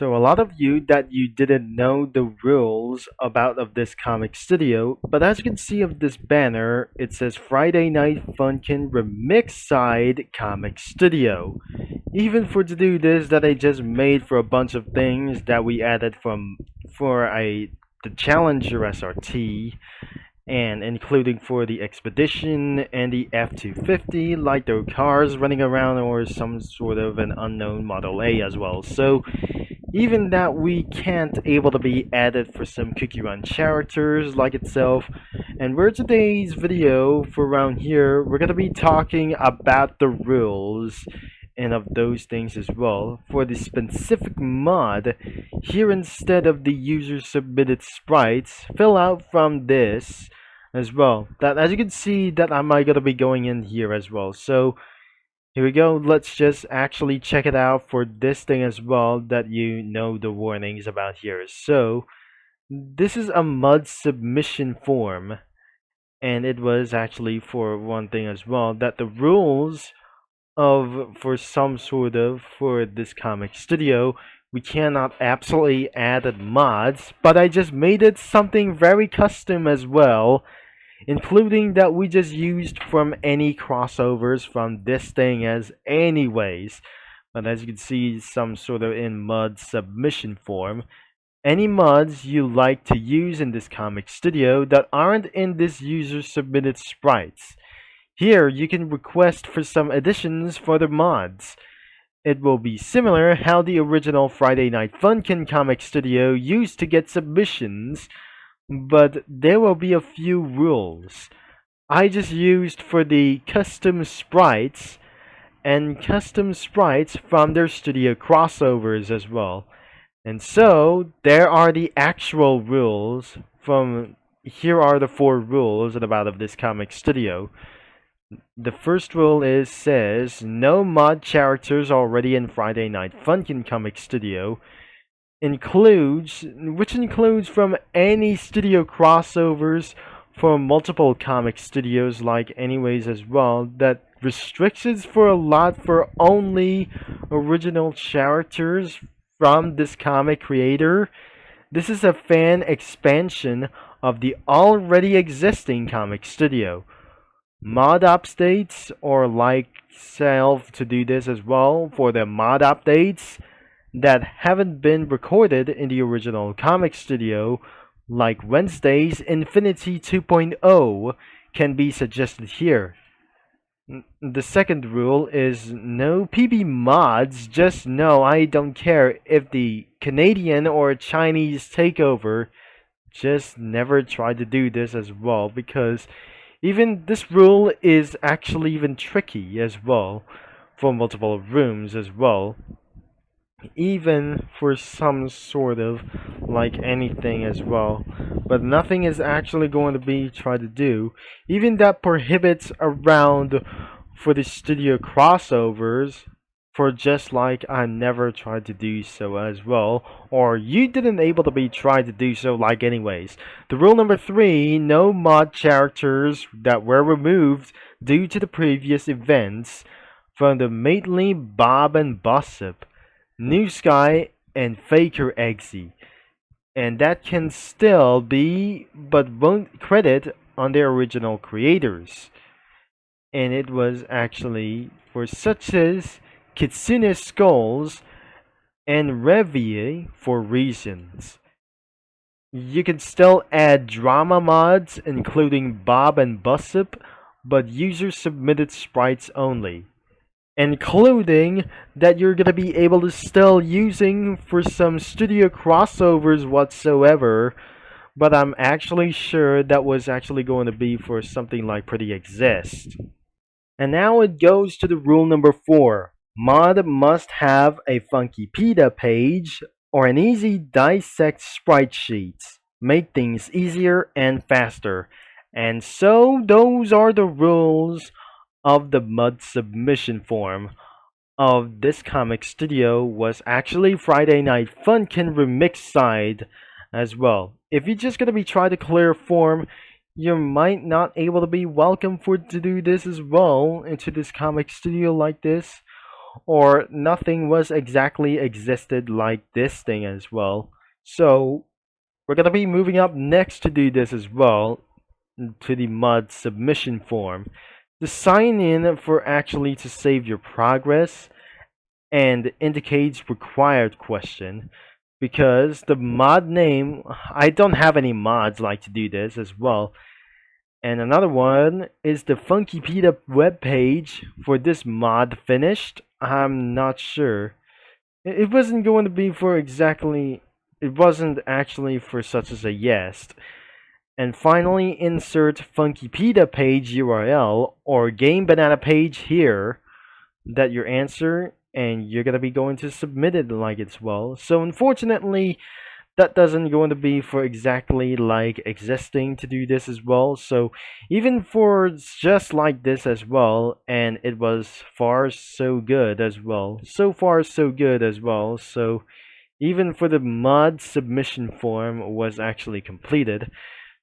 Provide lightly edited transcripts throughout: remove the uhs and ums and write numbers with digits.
So a lot of you that you didn't know the rules about of this comic studio, but as you can see of this banner, it says Friday Night Funkin' Remix Side Comic Studio. Even for to do this that I just made for a bunch of things that we added from for a the Challenger SRT and including for the Expedition and the F-250, like their cars running around or some sort of an unknown Model A as well. So even that we can't able to be added for some Cookie Run characters like itself. And for today's video for around here, we're gonna be talking about the rules and of those things as well. For the specific mod, here instead of the user submitted sprites, fill out from this as well. That as you can see that I'm gonna be going in here as well. So here we go. Let's just actually check it out for this thing as well that you know the warnings about here. So this is a mud submission form, and it was actually for one thing as well that the rules of for some sort of for this comic studio we cannot absolutely add mods, but I just made it something very custom as well, including that we just used from any crossovers from this thing as anyways. But as you can see, some sort of in mud submission form, any mods you like to use in this comic studio that aren't in this user submitted sprites. Here you can request for some additions for the mods. It will be similar how the original Friday Night Funkin' comic studio used to get submissions, but there will be a few rules. I just used for the custom sprites and custom sprites from their studio crossovers as well. And so there are the actual rules from here are the 4 rules about of this comic studio. The first rule says no mod characters already in Friday Night Funkin' comic studio which includes from any studio crossovers for multiple comic studios like anyways as well, that restrictions for a lot for only original characters from this comic creator. This is a fan expansion of the already existing comic studio. Mod updates or like self to do this as well for the mod updates that haven't been recorded in the original comic studio, like Wednesday's Infinity 2.0, can be suggested here. The second rule is no PB mods. Just no, I don't care if the Canadian or Chinese takeover. Just never try to do this as well, because even this rule is actually even tricky as well for multiple rooms as well, even for some sort of like anything as well, but nothing is actually going to be tried to do, even that prohibits around for the studio crossovers, for just like I never tried to do so as well, or you didn't able to be tried to do so like anyways. The rule number 3, no mod characters that were removed due to the previous events from the Maitly Bob and Bossip, New Sky, and Faker Eggsy. And that can still be, but won't credit on their original creators. And it was actually for such as Kitsune Skulls and Revier for reasons. You can still add drama mods including Bob and Bussip, but user submitted sprites only, including that you're gonna be able to still using for some studio crossovers whatsoever, but I'm actually sure that was actually going to be for something like Pretty Exist. And now it goes to the rule number 4. Mod must have a Funkipedia page or an easy dissect sprite sheet. Make things easier and faster. And so those are the rules of the mod submission form of this comic studio. Was actually Friday Night Funkin' remix side as well. If you're just gonna be trying to clear form, you might not able to be welcome for to do this as well into this comic studio like this, or nothing was exactly existed like this thing as well. So we're gonna be moving up next to do this as well, to the mod submission form. The sign in for actually to save your progress and indicates required question, because the mod name, I don't have any mods like to do this as well. And another one is the Funkipedia webpage for this mod finished. I'm not sure. It wasn't going to be for exactly, it wasn't actually for such as a yes. And finally, insert Funkipedia page URL or Game Banana page here, that your answer, and you're gonna be going to submit it like it's well. So unfortunately, that doesn't going to be for exactly like existing to do this as well. So even for just like this as well, and it was far so good as well. So far so good as well. So even for the mod submission form was actually completed.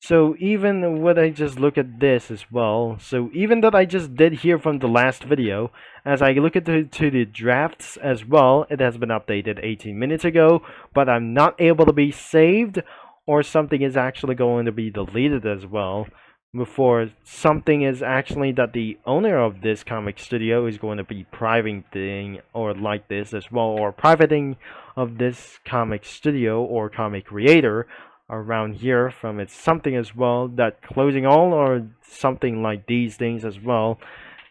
So even when I just look at this as well, so even that I just did here from the last video, as I look at the drafts as well, it has been updated 18 minutes ago, but I'm not able to be saved, or something is actually going to be deleted as well, before something is actually that the owner of this comic studio is going to be privating or like this as well, or privating of this comic studio or comic creator around here from it's something as well, that closing all or something like these things as well,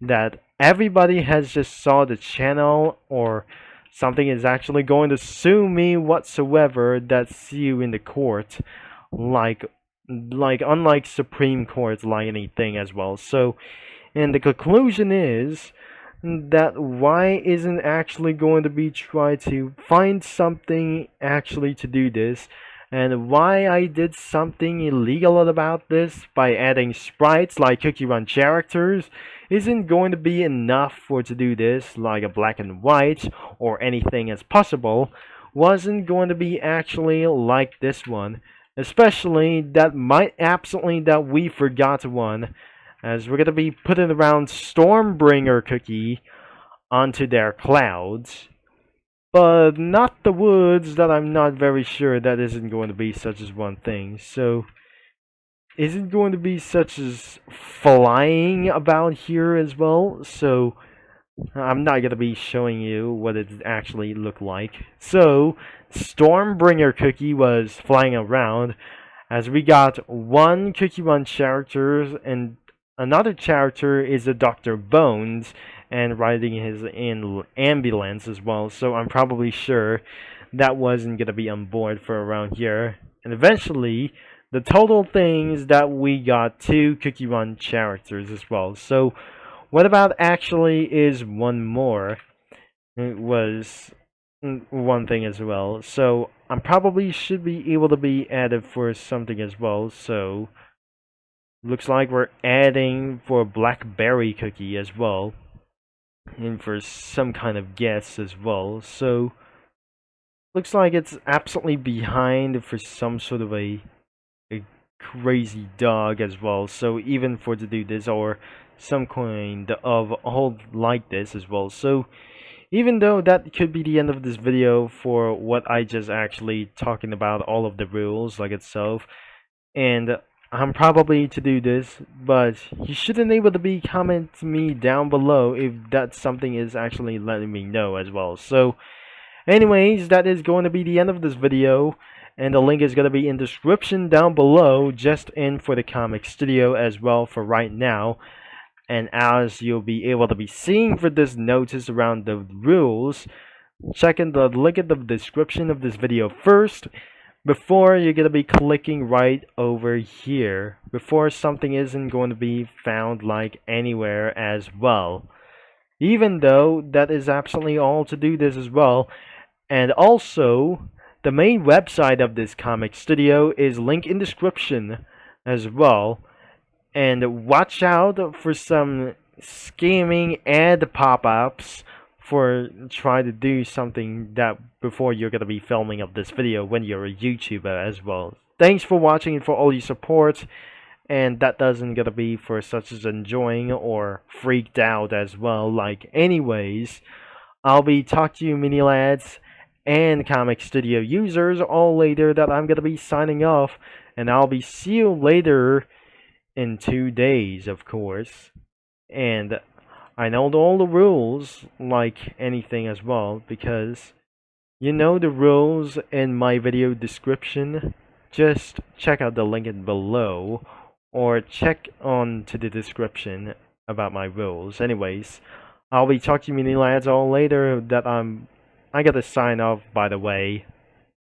that everybody has just saw the channel, or something is actually going to sue me whatsoever, that's you in the court, like unlike Supreme Court, like anything as well. So and the conclusion is that why isn't actually going to be try to find something actually to do this, and why I did something illegal about this by adding sprites like Cookie Run characters isn't going to be enough for to do this, like a black and white or anything as possible, wasn't going to be actually like this one, especially that might absolutely that we forgot one, as we're going to be putting around Stormbringer Cookie onto their clouds, but not the woods, that I'm not very sure that isn't going to be such as one thing. So is it going to be such as flying about here as well? So I'm not going to be showing you what it actually looked like. So Stormbringer Cookie was flying around, as we got one Cookie Run character, and another character is a Dr. Bones, and riding his in ambulance as well. So I'm probably sure that wasn't gonna be on board for around here. And eventually, the total things that we got two Cookie Run characters as well. So what about actually is one more? It was one thing as well. So I probably should be able to be added for something as well. So looks like we're adding for Blackberry Cookie as well, and for some kind of guess as well. So looks like it's absolutely behind for some sort of a crazy dog as well. So even for to do this, or some kind of hold like this as well. So even though that could be the end of this video for what I just actually talking about all of the rules like itself, and I'm probably to do this, but you shouldn't able to be comment to me down below if that something is actually letting me know as well. So anyways, that is going to be the end of this video, and the link is going to be in the description down below, just in for the comic studio as well for right now. And as you'll be able to be seeing for this notice around the rules, check in the link in the description of this video first, before you're going to be clicking right over here, before something isn't going to be found like anywhere as well. Even though that is absolutely all to do this as well. And also, the main website of this comic studio is linked in description as well. And watch out for some scamming ad pop-ups for try to do something that before you're going to be filming of this video when you're a YouTuber as well. Thanks for watching and for all your support, and that doesn't going to be for such as enjoying or freaked out as well. Like anyways, I'll be talking to you mini lads and comic studio users all later that I'm gonna be signing off, and I'll be see you later in 2 days, of course. And I know all the rules, like anything as well, because you know the rules in my video description. Just check out the link in below, or check on to the description about my rules. Anyways, I'll be talking to you mini lads all later that I gotta sign off, by the way.